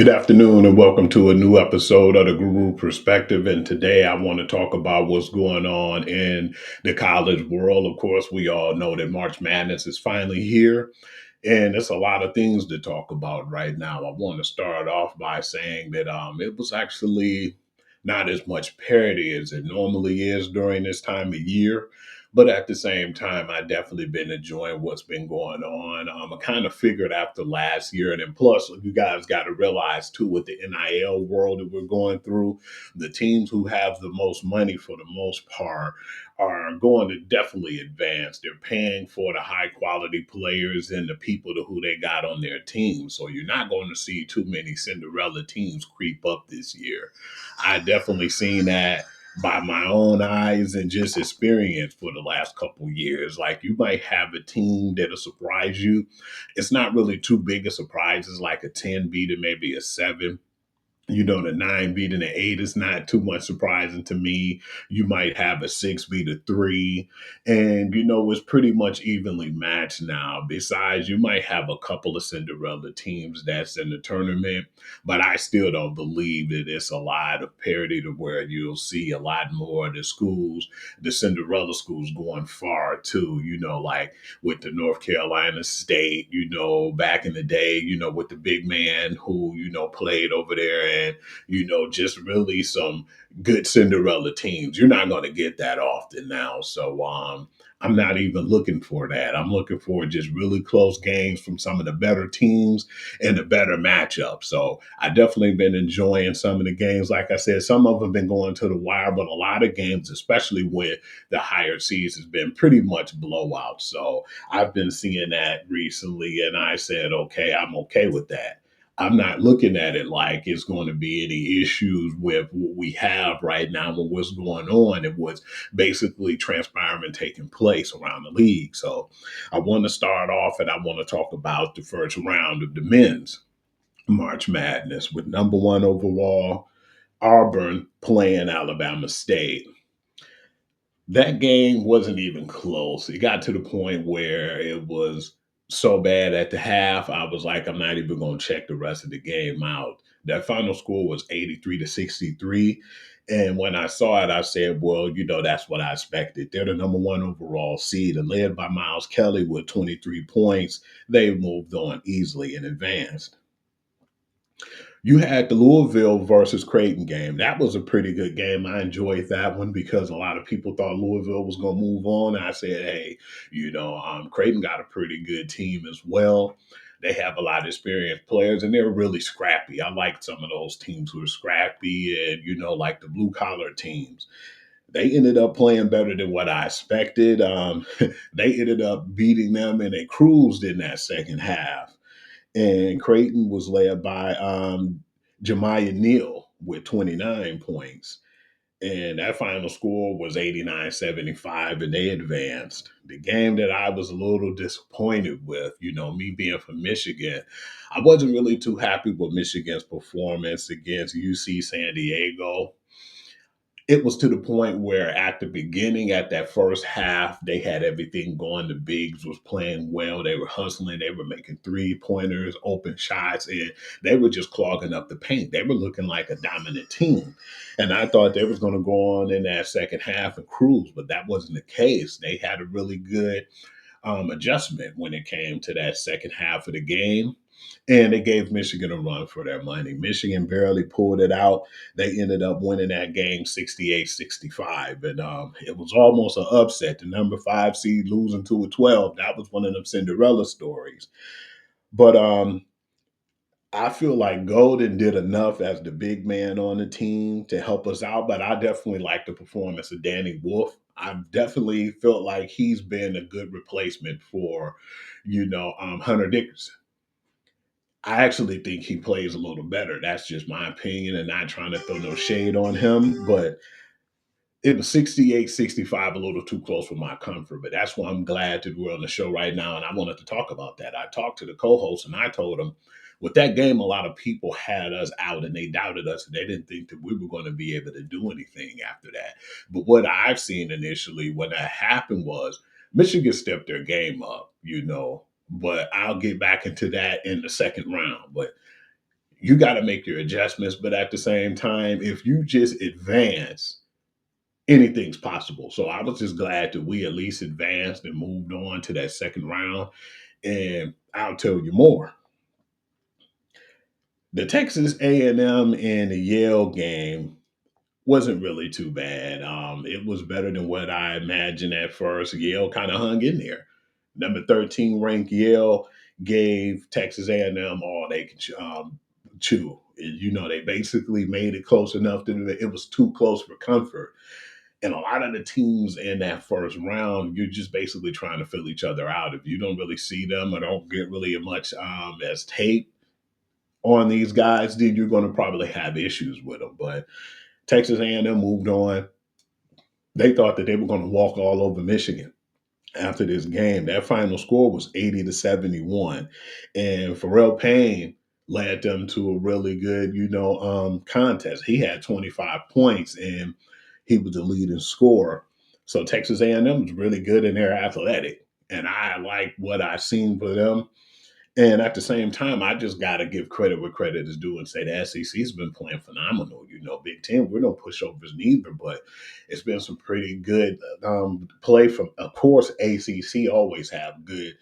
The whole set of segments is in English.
Good afternoon and welcome to a new episode of the Guru Perspective. And today I want to talk about what's going on in the college world. Of course, we all know that March Madness is finally here, and there's a lot of things to talk about right now. I want to start off by saying that it was actually not as much parity as it normally is during this time of year. But at the same time, I definitely been enjoying what's been going on. I kind of figured after last year, and then plus, you guys got to realize too, with the NIL world that we're going through, the teams who have the most money for the most part are going to definitely advance. They're paying for the high quality players and the people who they got on their team. So you're not going to see too many Cinderella teams creep up this year. I definitely seen that by my own eyes and just experience for the last couple years. Like you might have a team that'll surprise you. It's not really too big a surprise. It's like a 10 beat and maybe a 7. The 9 beat and the 8 is not too much surprising to me. You might have a 6 beat a 3. And, it's pretty much evenly matched now. Besides, you might have a couple of Cinderella teams that's in the tournament, but I still don't believe that it's a lot of parity to where you'll see a lot more of the schools, the Cinderella schools going far too, like with the North Carolina State, back in the day, with the big man who, played over there and, just really some good Cinderella teams. You're not going to get that often now. So, I'm not even looking for that. I'm looking for just really close games from some of the better teams and the better matchups. So I definitely been enjoying some of the games. Like I said, some of them been going to the wire, but a lot of games, especially with the higher seeds, has been pretty much blowouts. So I've been seeing that recently, and I said, okay, I'm okay with that. I'm not looking at it like it's going to be any issues with what we have right now and what's going on and what's basically transpiring and taking place around the league. So I want to start off and I want to talk about the first round of the men's March Madness with number one overall Auburn playing Alabama State. That game wasn't even close. It got to the point where it was so bad at the half, I was like, I'm not even going to check the rest of the game out. That final score was 83-63. And when I saw it, I said, well, that's what I expected. They're the number one overall seed and led by Miles Kelly with 23 points. They moved on easily and advanced. You had the Louisville versus Creighton game. That was a pretty good game. I enjoyed that one because a lot of people thought Louisville was going to move on. I said, hey, Creighton got a pretty good team as well. They have a lot of experienced players and they're really scrappy. I like some of those teams who are scrappy and, like the blue collar teams. They ended up playing better than what I expected. They ended up beating them and they cruised in that second half, and Creighton was led by Jemiah Neal with 29 points. And that final score was 89-75, and they advanced. The game that I was a little disappointed with, me being from Michigan, I wasn't really too happy with Michigan's performance against UC San Diego. It was to the point where at the beginning, at that first half, they had everything going. The bigs was playing well. They were hustling. They were making 3-pointers, open shots, and they were just clogging up the paint. They were looking like a dominant team. And I thought they was going to go on in that second half and cruise, but that wasn't the case. They had a really good adjustment when it came to that second half of the game. And they gave Michigan a run for their money. Michigan barely pulled it out. They ended up winning that game 68-65. And it was almost an upset. The number 5 seed losing to a 12. That was one of them Cinderella stories. But I feel like Golden did enough as the big man on the team to help us out, but I definitely like the performance of Danny Wolf. I definitely felt like he's been a good replacement for, Hunter Dickerson. I actually think he plays a little better. That's just my opinion and not trying to throw no shade on him, but it was 68-65, a little too close for my comfort, but that's why I'm glad that we're on the show right now. And I wanted to talk about that. I talked to the co-host and I told him with that game, a lot of people had us out and they doubted us. And they didn't think that we were going to be able to do anything after that. But what I've seen initially when that happened was Michigan stepped their game up, but I'll get back into that in the second round. But You got to make your adjustments, but at the same time, if you just advance, anything's possible. So I was just glad that we at least advanced and moved on to that second round. And I'll tell you more. The Texas A&M and the Yale game wasn't really too bad. It was better than what I imagined at first. Yale kind of hung in there. Number 13 ranked Yale gave Texas A&M all they could chew. You know, they basically made it close enough that it was too close for comfort. And a lot of the teams in that first round, you're just basically trying to fill each other out. If you don't really see them or don't get really much as tape on these guys, then you're going to probably have issues with them. But Texas A&M moved on. They thought that they were going to walk all over Michigan after this game. That final score was 80-71, and Pharrell Payne led them to a really good, contest. He had 25 points, and he was the leading scorer. So Texas A&M was really good in their athletic, and I like what I've seen for them. And at the same time, I just got to give credit where credit is due and say the SEC's been playing phenomenal. You know, Big Ten, we're no pushovers neither, but it's been some pretty good play from, of course, ACC always have good,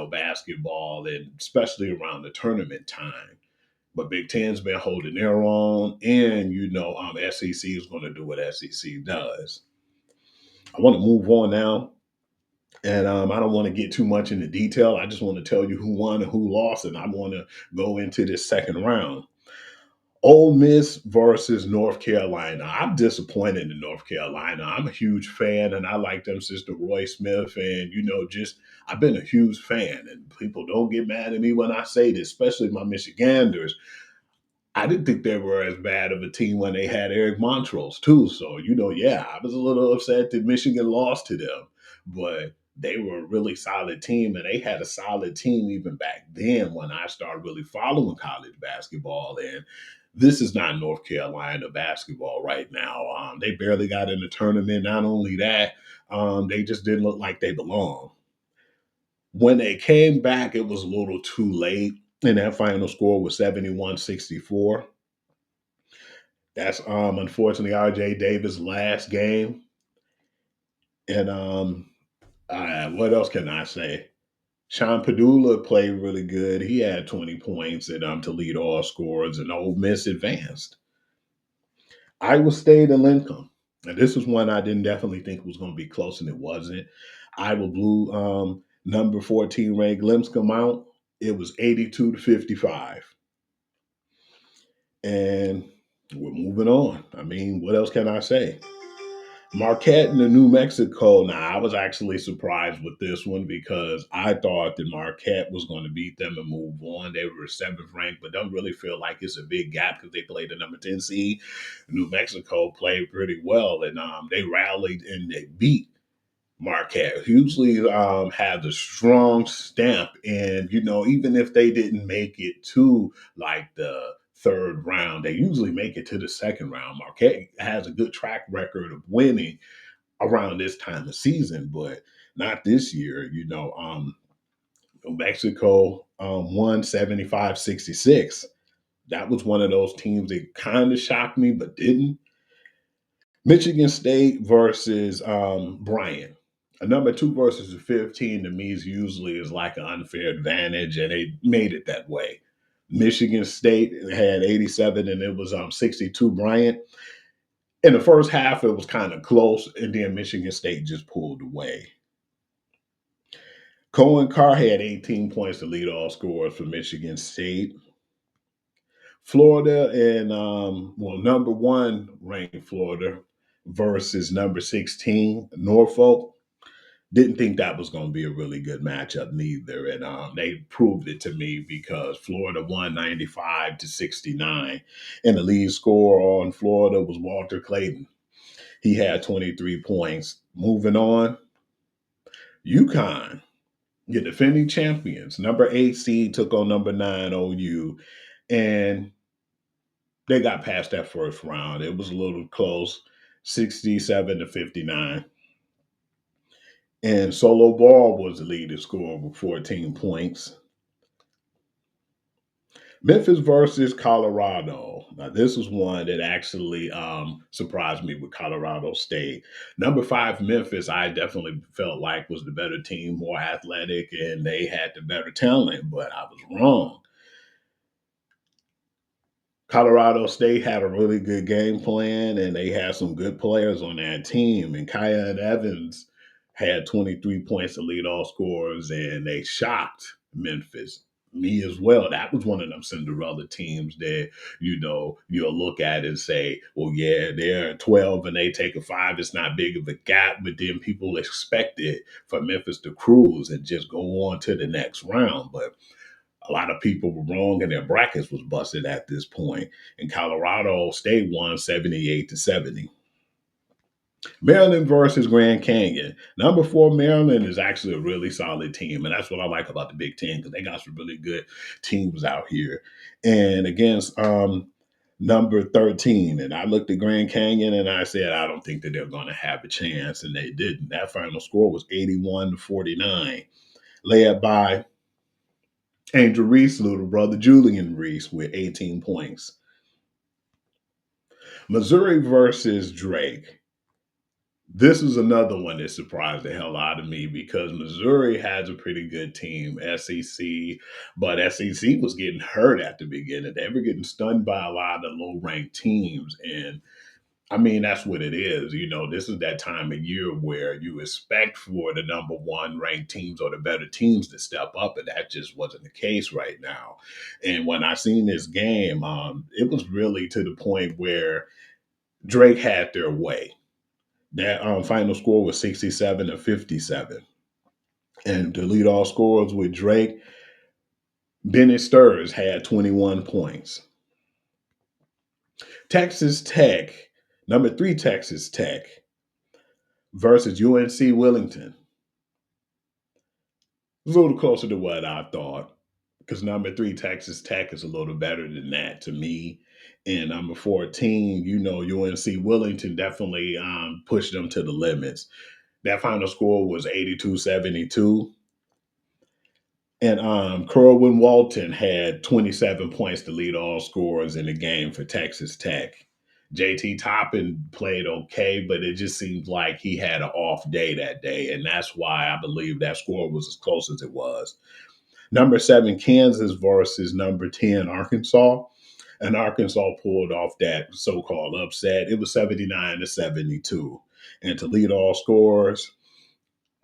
basketball, and especially around the tournament time. But Big Ten's been holding their own, and SEC is going to do what SEC does. I want to move on now, and I don't want to get too much into detail. I just want to tell you who won and who lost, and I want to go into this second round. Ole Miss versus North Carolina. I'm disappointed in North Carolina. I'm a huge fan, and I like them since the Roy Smith, and just I've been a huge fan. And people don't get mad at me when I say this, especially my Michiganders. I didn't think they were as bad of a team when they had Eric Montrose too. So, yeah, I was a little upset that Michigan lost to them, but they were a really solid team, and they had a solid team even back then when I started really following college basketball. And this is not North Carolina basketball right now. They barely got in the tournament. Not only that, they just didn't look like they belonged. When they came back, it was a little too late, and that final score was 71-64. That's unfortunately RJ Davis' last game. And what else can I say? Sean Padula played really good. He had 20 points and to lead all scorers, and Ole Miss advanced. Iowa State and Lincoln. And this was one I didn't definitely think was going to be close, and it wasn't. Iowa blew number 14 ranked Lipscomb out. It was 82-55. And we're moving on. I mean, what else can I say? Marquette in the New Mexico. Now, I was actually surprised with this one because I thought that Marquette was going to beat them and move on. They were seventh ranked, but don't really feel like it's a big gap because they played the number 10 seed. New Mexico played pretty well, and they rallied and they beat Marquette. Usually has a strong stamp, and even if they didn't make it to like the third round, they usually make it to the second round. Marquette has a good track record of winning around this time of season, but not this year. New Mexico won 75-66. That was one of those teams that kind of shocked me, but didn't. Michigan State versus Bryant. A number two versus a 15 to me is usually is like an unfair advantage, and they made it that way. Michigan State had 87, and it was 62 Bryant. In the first half, it was kind of close, and then Michigan State just pulled away. Cohen Carr had 18 points to lead all scorers for Michigan State. Florida and number one ranked Florida versus number 16 Norfolk. Didn't think that was going to be a really good matchup neither, and they proved it to me because Florida won 95-69, and the lead scorer on Florida was Walter Clayton. He had 23 points. Moving on, UConn, your defending champions, number 8 seed took on number 9 OU, and they got past that first round. It was a little close, 67-59. And Solo Ball was the leading scorer with 14 points. Memphis versus Colorado. Now, this was one that actually surprised me with Colorado State. Number five, Memphis, I definitely felt like was the better team, more athletic, and they had the better talent, but I was wrong. Colorado State had a really good game plan, and they had some good players on that team. And Kyan Evans had 23 points to lead all scorers, and they shocked Memphis. Me as well. That was one of them Cinderella teams that, you'll look at and say, well, yeah, they're 12 and they take a five. It's not big of a gap, but then people expected for Memphis to cruise and just go on to the next round. But a lot of people were wrong and their brackets was busted at this point. And Colorado State won 78-70. Maryland versus Grand Canyon. Number four, Maryland is actually a really solid team. And that's what I like about the Big Ten because they got some really good teams out here. And against number 13. And I looked at Grand Canyon and I said, I don't think that they're going to have a chance. And they didn't. That final score was 81-49, led by Angel Reese, little brother Julian Reese, with 18 points. Missouri versus Drake. This is another one that surprised the hell out of me because Missouri has a pretty good team, SEC, but SEC was getting hurt at the beginning. They were getting stunned by a lot of low ranked teams. And I mean, that's what it is. This is that time of year where you expect for the number one ranked teams or the better teams to step up, and that just wasn't the case right now. And when I seen this game, it was really to the point where Drake had their way. That final score was 67-57. And to lead all scorers with Drake, Bennett Stirs had 21 points. Texas Tech, number three Texas Tech versus UNC Wellington. A little closer to what I thought because number three, Texas Tech, is a little better than that to me. And number 14, UNC Wellington definitely pushed them to the limits. That final score was 82-72. And Kerwin Walton had 27 points to lead all scorers in the game for Texas Tech. JT Toppin played okay, but it just seemed like he had an off day that day. And that's why I believe that score was as close as it was. Number seven, Kansas versus number 10, Arkansas. And Arkansas pulled off that so-called upset. It was 79-72. And to lead all scorers,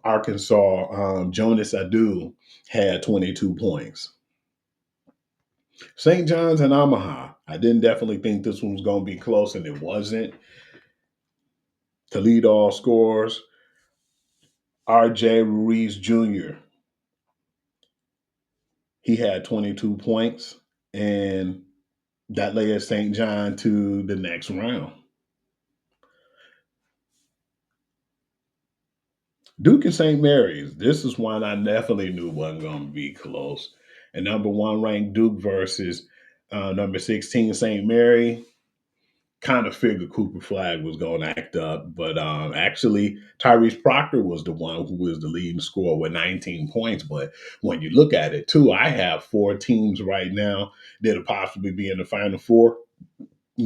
Arkansas, Jonas Adu had 22 points. St. John's and Omaha. I didn't definitely think this one was going to be close, and it wasn't. To lead all scorers, R.J. Ruiz Jr. He had 22 points, and that led St. John to the next round. Duke and St. Mary's. This is one I definitely knew wasn't going to be close. And number one ranked Duke versus number 16 St. Mary. Kind of figured Cooper Flag was going to act up, but actually Tyrese Proctor was the one who was the leading scorer with 19 points. But when you look at it too, I have four teams right now that'll possibly be in the Final Four.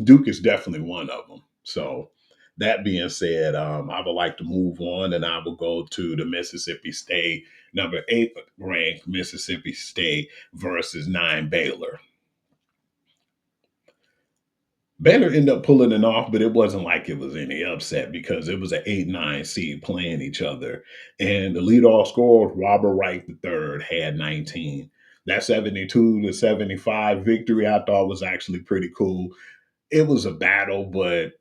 Duke is definitely one of them. So that being said, I would like to move on, and I will go to the Mississippi State, number 8 ranked Mississippi State versus 9 Baylor. Baylor ended up pulling it off, but it wasn't like it was any upset because it was an 8-9 seed playing each other. And the leadoff scorer, Robert Wright III, had 19. That 72-75 victory I thought was actually pretty cool. It was a battle, but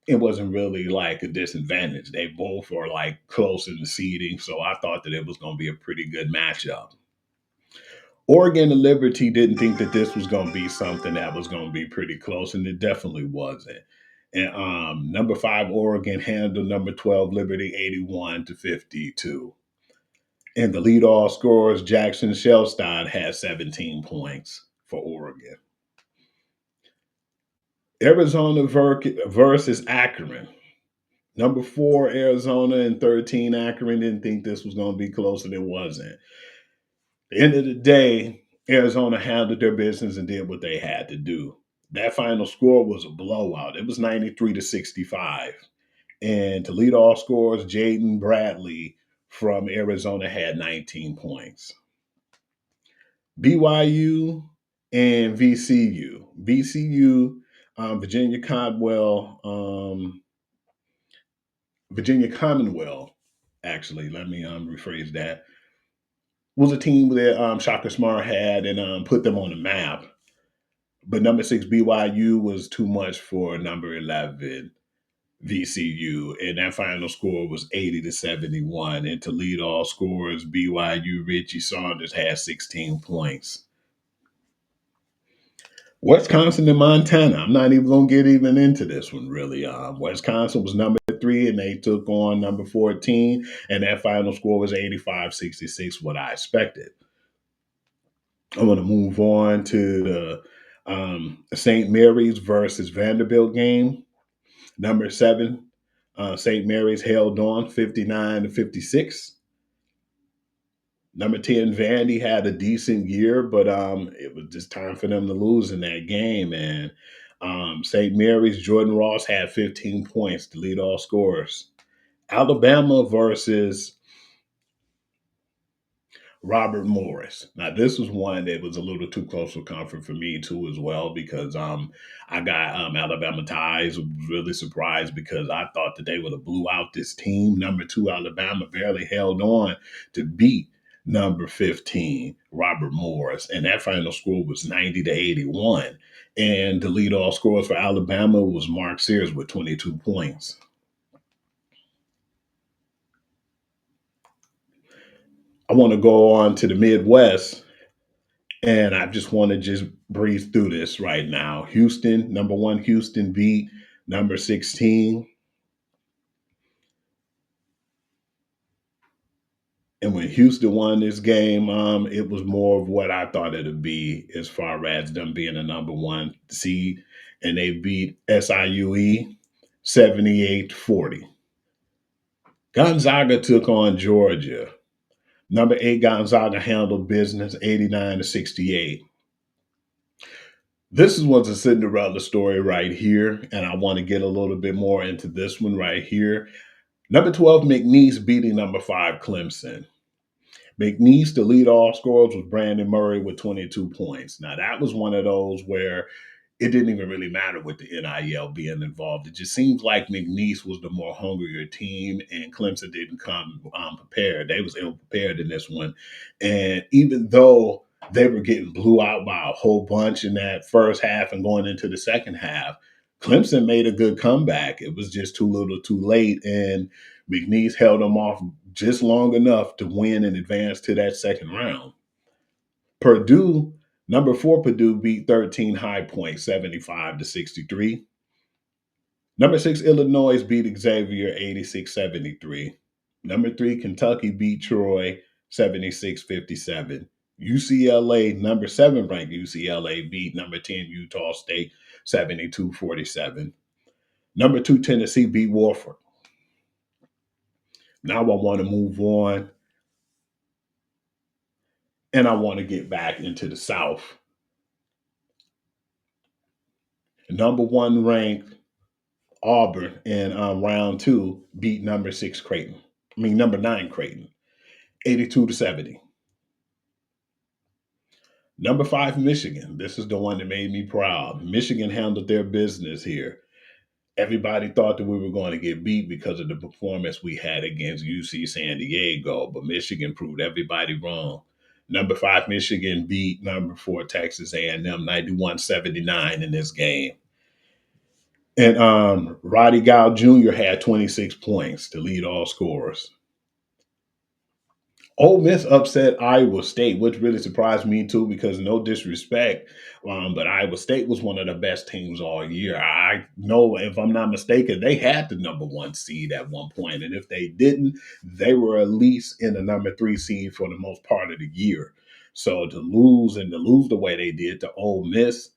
it wasn't really like a disadvantage. They both were like close in the seeding, so I thought that it was going to be a pretty good matchup. Oregon and Liberty didn't think that this was going to be something that was going to be pretty close, and it definitely wasn't. And number 5 Oregon handled number 12 Liberty 81-52. And the leadoff scorers, Jackson Shellstein, had 17 points for Oregon. Arizona versus Akron. Number 4 Arizona and 13 Akron didn't think this was going to be close, and it wasn't. At the end of the day, Arizona handled their business and did what they had to do. That final score was a blowout. It was 93-65. And to lead all scorers, Jaden Bradley from Arizona had 19 points. BYU and VCU. VCU, Virginia Conwell, Virginia Commonwealth, actually, let me rephrase that, was a team that Shaka Smart had and put them on the map. But number six BYU was too much for number 11 VCU, and that final score was 80-71. And to lead all scorers, BYU Richie Saunders had 16 points. Wisconsin and Montana. I'm not even gonna get even into this one really. Wisconsin was number three, and they took on number 14, and that final score was 85-66. What I expected. I'm gonna move on to the St. Mary's versus Vanderbilt game. Number seven, St. Mary's held on 59-56. Number 10, Vandy had a decent year, but it was just time for them to lose in that game. And St. Mary's Jordan Ross had 15 points to lead all scorers. Alabama versus Robert Morris. Now, this was one that was a little too close for comfort for me too, as well, because I got Alabama ties. Was really surprised because I thought that they would have blew out this team. Number two, Alabama barely held on to beat number 15, Robert Morris, and that final score was 90-81. And the lead all scorers for Alabama was Mark Sears with 22 points. I want to go on to the Midwest. And I just want to just breeze through this right now. Houston, number one, Houston beat number 16. And when Houston won this game, it was more of what I thought it would be as far as them being a number one seed. And they beat SIUE 78-40. Gonzaga took on Georgia. Number eight, Gonzaga handled business 89-68. This was a Cinderella story right here, and I want to get a little bit more into this one right here. Number 12, McNeese beating number 5, Clemson. McNeese, the lead all scorers, was Brandon Murray with 22 points. Now, that was one of those where it didn't even really matter with the NIL being involved. It just seems like McNeese was the more hungrier team, and Clemson didn't come prepared. They was ill prepared in this one, and even though they were getting blew out by a whole bunch in that first half and going into the second half, Clemson made a good comeback. It was just too little, too late, and McNeese held them off just long enough to win and advance to that second round. Purdue, number 4, Purdue beat 13 High Point 75-63. Number 6, Illinois beat Xavier 86-73. Number 3, Kentucky beat Troy 76-57. UCLA, number 7 ranked UCLA beat number 10 Utah State 72-47. Number 2, Tennessee beat Wofford. Now I want to move on and I want to get back into the South. Number 1 ranked Auburn in round 2 beat number 6 Creighton. Number 9 Creighton, 82-70. Number 5 Michigan. This is the one that made me proud. Michigan handled their business here. Everybody thought that we were going to get beat because of the performance we had against UC San Diego, but Michigan proved everybody wrong. Number 5 Michigan beat number 4 Texas A&M 91-79 in this game. And Roddy Gow Jr. had 26 points to lead all scorers. Ole Miss upset Iowa State, which really surprised me too, because no disrespect, but Iowa State was one of the best teams all year. I know, if I'm not mistaken, they had the number 1 seed at one point, and if they didn't, they were at least in the number 3 seed for the most part of the year. So to lose the way they did to Ole Miss,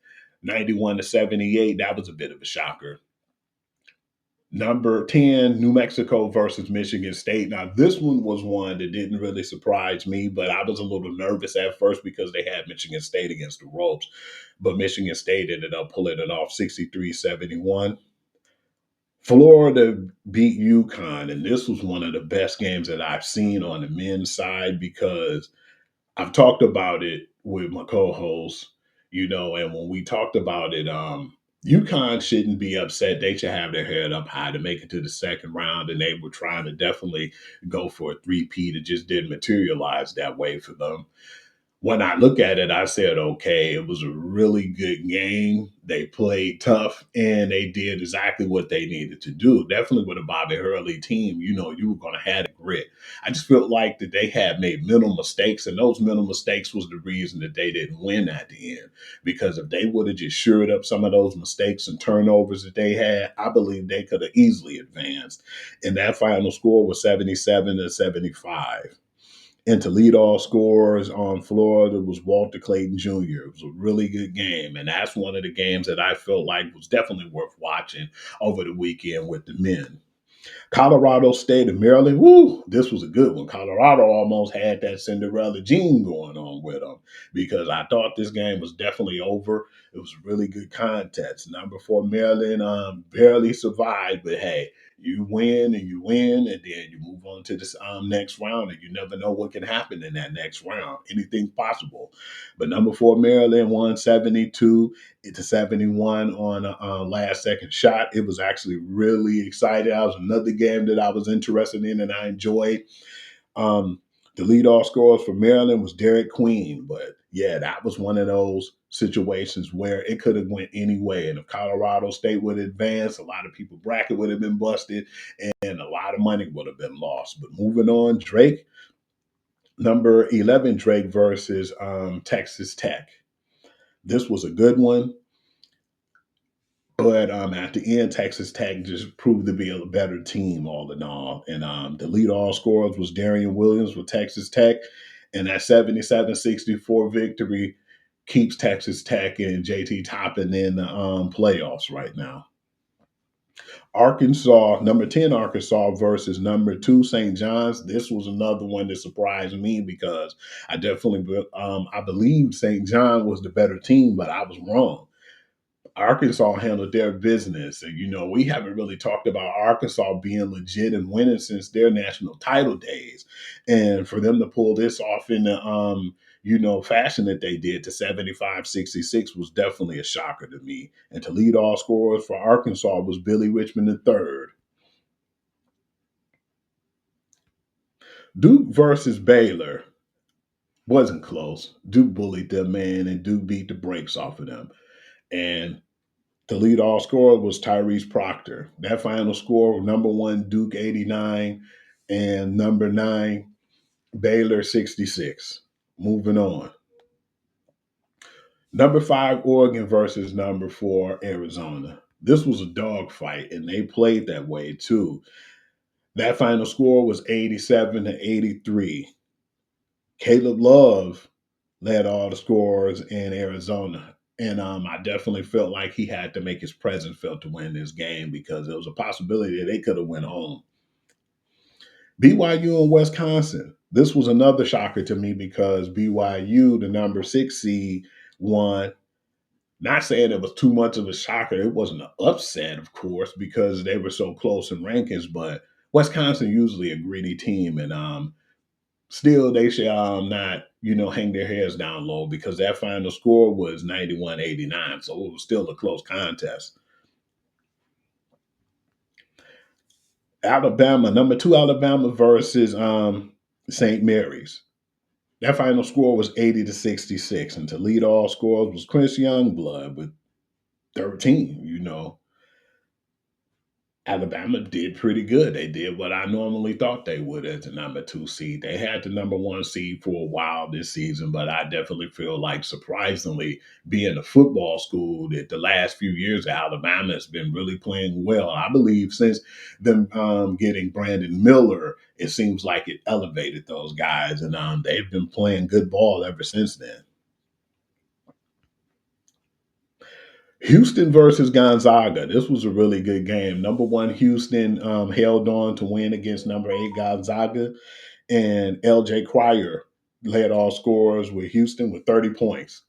91-78, that was a bit of a shocker. Number 10, New Mexico versus Michigan State. Now, this one was one that didn't really surprise me, but I was a little nervous at first because they had Michigan State against the ropes. But Michigan State ended up pulling it off 63-71. Florida beat UConn, and this was one of the best games that I've seen on the men's side because I've talked about it with my co-host, and when we talked about it, UConn shouldn't be upset. They should have their head up high to make it to the second round, and they were trying to definitely go for a three-peat. It just didn't materialize that way for them. When I look at it, I said, okay, it was a really good game. They played tough and they did exactly what they needed to do. Definitely with a Bobby Hurley team, you were going to have the grit. I just felt like that they had made mental mistakes, and those mental mistakes was the reason that they didn't win at the end. Because if they would have just shored up some of those mistakes and turnovers that they had, I believe they could have easily advanced. And that final score was 77-75. And to lead all scorers on Florida was Walter Clayton Jr. It was a really good game. And that's one of the games that I felt like was definitely worth watching over the weekend with the men. Colorado State and Maryland. Woo, this was a good one. Colorado almost had that Cinderella gene going on with them because I thought this game was definitely over. It was a really good contest. Number four, Maryland barely survived, but hey, you win, and then you move on to this next round, and you never know what can happen in that next round. Anything's possible. But number four, Maryland won 72-71 on a last second shot. It was actually really exciting. That was another game that I was interested in and I enjoyed. Um, the leadoff scorers for Maryland was Derek Queen, but yeah, that was one of those situations where it could have went any way. And if Colorado State would advance, a lot of people bracket would have been busted, and a lot of money would have been lost. But moving on, Drake, number 11, Drake versus Texas Tech. This was a good one. But at the end, Texas Tech just proved to be a better team all in all. And the lead all scorers was Darian Williams with Texas Tech. And that 77-64 victory keeps Texas Tech and JT Toppin in the playoffs right now. Arkansas, number 10 Arkansas versus number 2 St. John's. This was another one that surprised me because I believed St. John was the better team, but I was wrong. Arkansas handled their business. And, we haven't really talked about Arkansas being legit and winning since their national title days. And for them to pull this off in the, fashion that they did to 75-66 was definitely a shocker to me. And to lead all scorers for Arkansas was Billy Richmond III. Duke versus Baylor wasn't close. Duke bullied them, man, and Duke beat the brakes off of them. And the lead all scorer was Tyrese Proctor. That final score, number 1, Duke 89, and number 9, Baylor 66. Moving on. Number 5, Oregon versus number 4, Arizona. This was a dogfight, and they played that way too. That final score was 87-83. Caleb Love led all the scorers in Arizona. And I definitely felt like he had to make his presence felt to win this game because there was a possibility that they could have went home. BYU and Wisconsin. This was another shocker to me because BYU, the number 6 seed, won. Not saying it was too much of a shocker. It wasn't an upset, of course, because they were so close in rankings. But Wisconsin usually a gritty team, and still they should not hang their heads down low because that final score was 91-89, so it was still a close contest. Alabama, number 2 Alabama versus St. Mary's. That final score was 80-66, and to lead all scores was Chris Youngblood with 13. Alabama did pretty good. They did what I normally thought they would as the number 2 seed. They had the number 1 seed for a while this season, but I definitely feel like, surprisingly, being a football school, that the last few years Alabama has been really playing well. I believe since them getting Brandon Miller, it seems like it elevated those guys, and they've been playing good ball ever since then. Houston versus Gonzaga. This was a really good game. Number one, Houston held on to win against number eight Gonzaga, and LJ Cryer led all scorers with Houston with 30 points.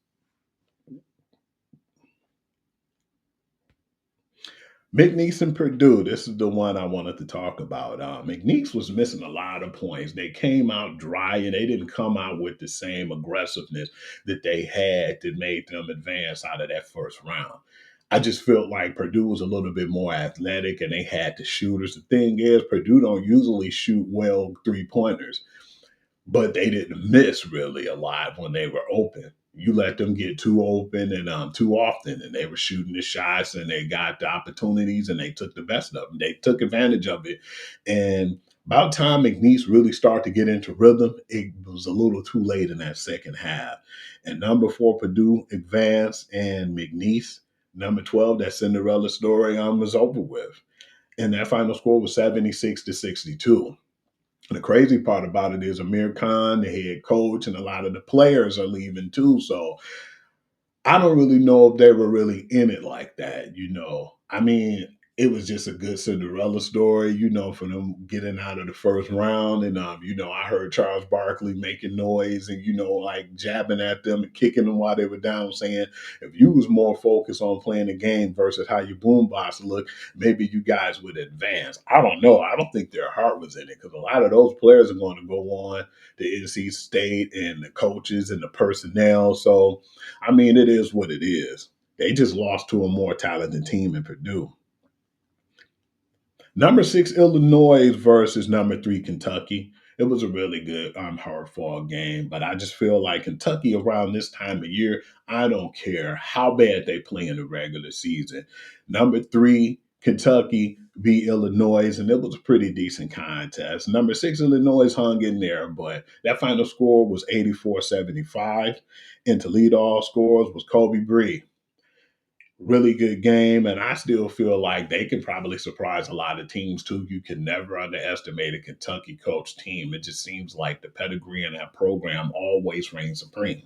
McNeese and Purdue, this is the one I wanted to talk about. McNeese was missing a lot of points. They came out dry and they didn't come out with the same aggressiveness that they had that made them advance out of that first round. I just felt like Purdue was a little bit more athletic and they had the shooters. The thing is, Purdue don't usually shoot well three pointers, but they didn't miss really a lot when they were open. You let them get too open and too often, and they were shooting the shots and they got the opportunities and they took the best of them. They took advantage of it. And about time McNeese really started to get into rhythm, it was a little too late in that second half. And number four, Purdue advanced, and McNeese, number 12, that Cinderella story was over with. And that final score was 76-62. The crazy part about it is Amir Khan, the head coach, and a lot of the players are leaving too. So I don't really know if they were really in it like that, you know. I mean, it was just a good Cinderella story, you know, for them getting out of the first round. And I heard Charles Barkley making noise and, like jabbing at them and kicking them while they were down, saying, if you was more focused on playing the game versus how your boombox look, maybe you guys would advance. I don't know. I don't think their heart was in it because a lot of those players are going to go on to NC State and the coaches and the personnel. So I mean, it is what it is. They just lost to a more talented team in Purdue. Number six, Illinois versus number three, Kentucky. It was a really good hard fought game, but I just feel like Kentucky around this time of year, I don't care how bad they play in the regular season. Number three, Kentucky beat Illinois, and it was a pretty decent contest. Number six, Illinois hung in there, but that final score was 84-75. And to lead all scores was Kobe Bree. Really good game, and I still feel like they can probably surprise a lot of teams too. You can never underestimate a Kentucky coach team. It just seems like the pedigree in that program always reigns supreme.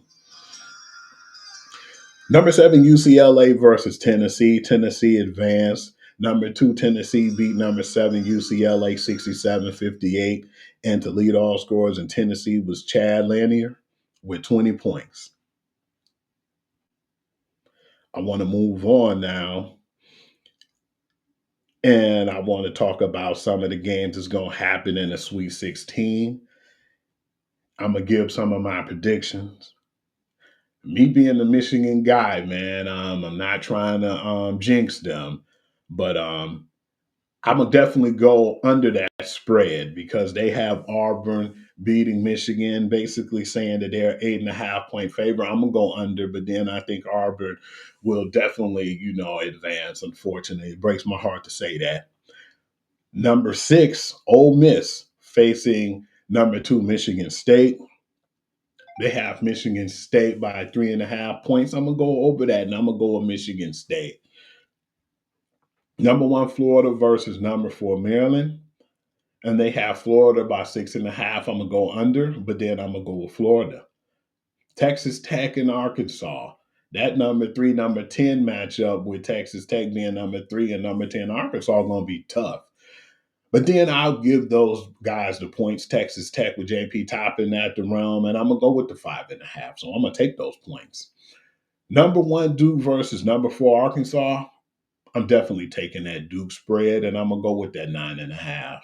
Number seven, UCLA versus Tennessee. Tennessee advanced. Number two, Tennessee beat number seven, UCLA 67-58. And to lead all scores in Tennessee was Chad Lanier with 20 points. I want to move on now. And I want to talk about some of the games that's going to happen in the Sweet 16. I'm going to give some of my predictions. Me being the Michigan guy, man, I'm not trying to jinx them, but I'm going to definitely go under that spread because they have Auburn beating Michigan, basically saying that they're 8.5 point favorite. I'm going to go under, but then I think Auburn will definitely, advance. Unfortunately, it breaks my heart to say that. Number six, Ole Miss facing number two, Michigan State. They have Michigan State by 3.5 points. I'm going to go over that, and I'm going to go with Michigan State. Number one, Florida versus number four, Maryland. And they have Florida by 6.5. I'm going to go under, but then I'm going to go with Florida. Texas Tech and Arkansas. That number three, number 10 matchup with Texas Tech being number three and number 10 Arkansas going to be tough. But then I'll give those guys the points. Texas Tech with JP Toppin at the realm, and I'm gonna go with the 5.5. So I'm gonna take those points. Number one, Duke versus number four, Arkansas. I'm definitely taking that Duke spread, and I'm gonna go with that 9.5.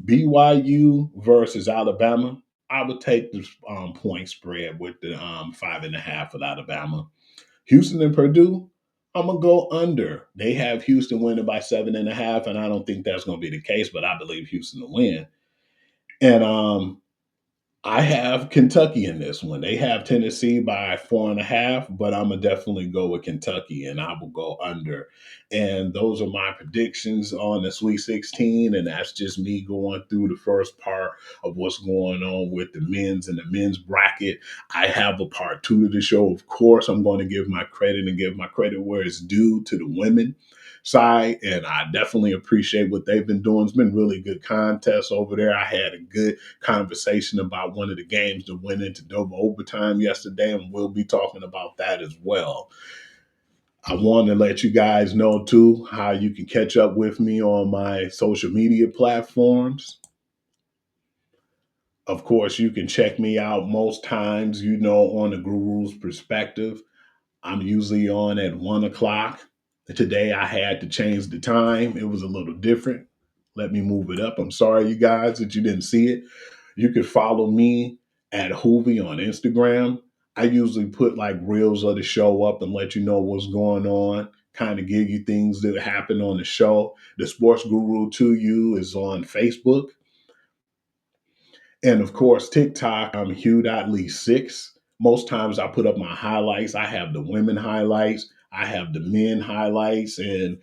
BYU versus Alabama. I would take the point spread with the 5.5 with Alabama. Houston and Purdue, I'm gonna go under. They have Houston winning by 7.5, and I don't think that's gonna be the case, but I believe Houston to win. And I have Kentucky in this one. They have Tennessee by 4.5, but I'm gonna definitely go with Kentucky, and I will go under. And those are my predictions on the Sweet 16, and that's just me going through the first part of what's going on with the men's and the men's bracket. I have a part two of the show. Of course, I'm going to give my credit and give my credit where it's due to the women side, and I definitely appreciate what they've been doing. It's been really good contests over there. I had a good conversation about one of the games that went into double overtime yesterday, and we'll be talking about that as well. I want to let you guys know too how you can catch up with me on my social media platforms. Of course, you can check me out most times, on the Guru's Perspective. I'm usually on at 1 o'clock. Today I had to change the time. It was a little different. Let me move it up. I'm sorry, you guys, that you didn't see it. You could follow me at Hoovy on Instagram. I usually put like reels of the show up and let you know what's going on, kind of give you things that happen on the show. The Sports Guru to You is on Facebook. And of course, TikTok, I'm Hugh.Lee6. Most times I put up my highlights. I have the women highlights, I have the men highlights, and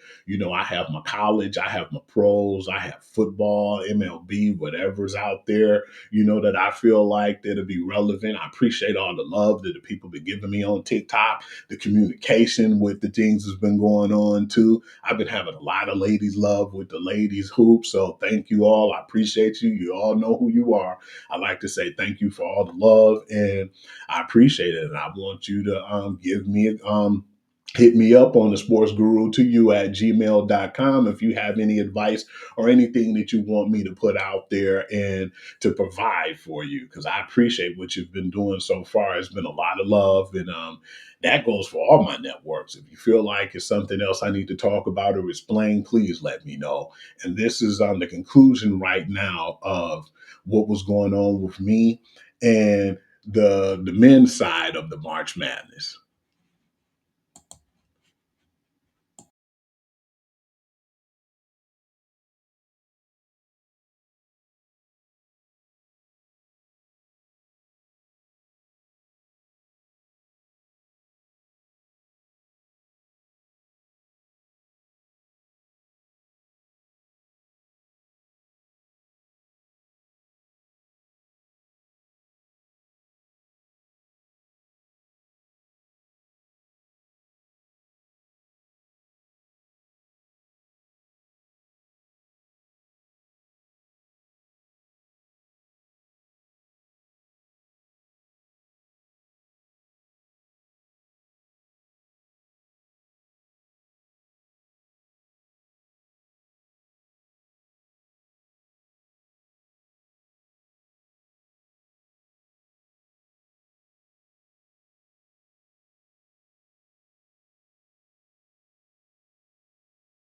I have my college, I have my pros, I have football, MLB, whatever's out there, that I feel like that'll be relevant. I appreciate all the love that the people been giving me on TikTok. The communication with the things has been going on too. I've been having a lot of ladies love with the ladies hoop. So thank you all. I appreciate you. You all know who you are. I like to say thank you for all the love, and I appreciate it. And I want you to give me hit me up on the sports guru to you at gmail.com if you have any advice or anything that you want me to put out there and to provide for you, because I appreciate what you've been doing so far. It's been a lot of love, and that goes for all my networks. If you feel like it's something else I need to talk about or explain, please let me know. And this is the conclusion right now of what was going on with me and the men's side of the March Madness.